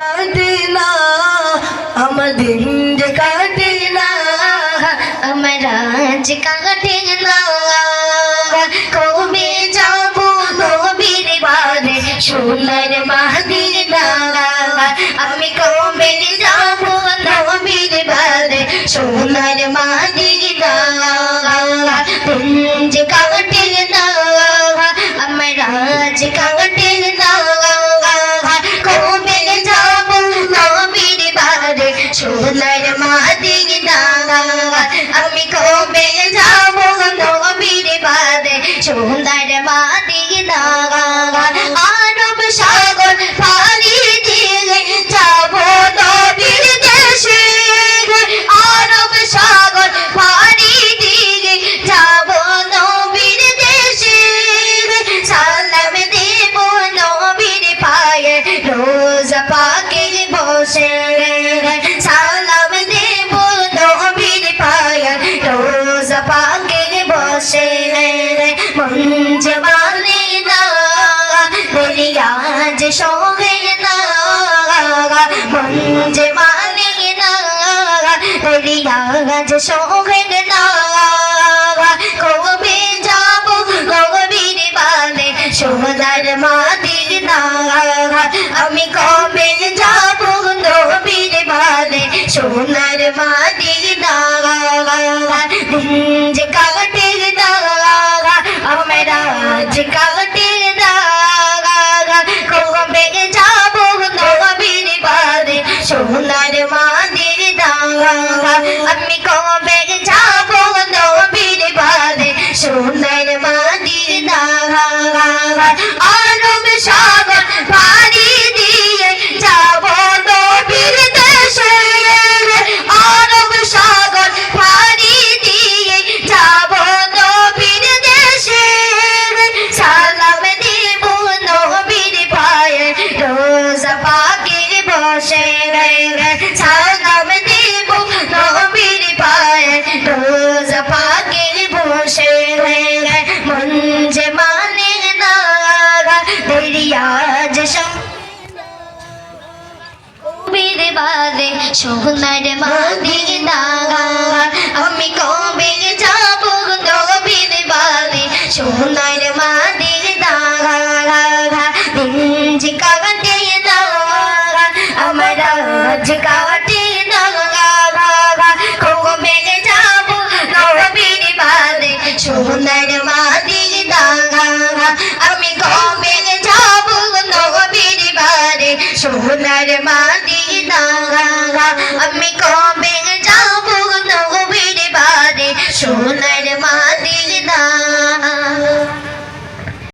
কাটে না আমার দিন যে কাটে না আমার আজ কাটে না কবে যাব নবীর বাড়ি সোনার মদিনা আমি কবে যাব নবীর বাড়ি সোনার মদিনা দিন যে কাটে না আমার আজ কাটে না কবে যাব নবীর বাড়ি সোনার মদিনা আমি কবে যাব নবীর বাড়ি সোনার মদিনা আরব সাগর পাড়ি দিয়ে যাব নবীর দেশে আরব সাগর পাড়ি দিয়ে যাব নবীর দেশে সালাম দেব নবীর পায়ে রোজা পাকে বসে সালাম দেব নবীর পায়ে রোজা পাকে বসে মন জবানে না দরিয়াজ সহে না মন জবানে না দরিয়াজ সহে না কবে যাব নবীর বাড়ি সোনার মদিনা আমি কবে যাব নবীর বাড়ি সোনার মদিনা দিন যে কাটে না আমার আজ কাটে না কবে যাব নবীর বাড়ি সোনার মদিনা আমি কবে যাব নবীর বাড়ি সোনার মদিনা আরব সাগর পাড়ি দিয়ে যাব নবীর দেশে আরব সাগর পাড়ি দিয়ে যাব নবীর দেশে সালাম দেব নবীর পায়ে রোজা পাকে বসে সালাম দেব নবীর পায়ে রোজা পাকে বসে মন যে মানে না দরিয়াজ কবির বাদে সোনার মদিনা আমি কবে যাব নবীর বাদে সোনার মদিনা দিন যে কাটে না আমার আজ কাটে না কবে যাব নবীর বাদে সোনার মদিনা আমি কবে যাব নবীর বাড়ি সোনার মদিনা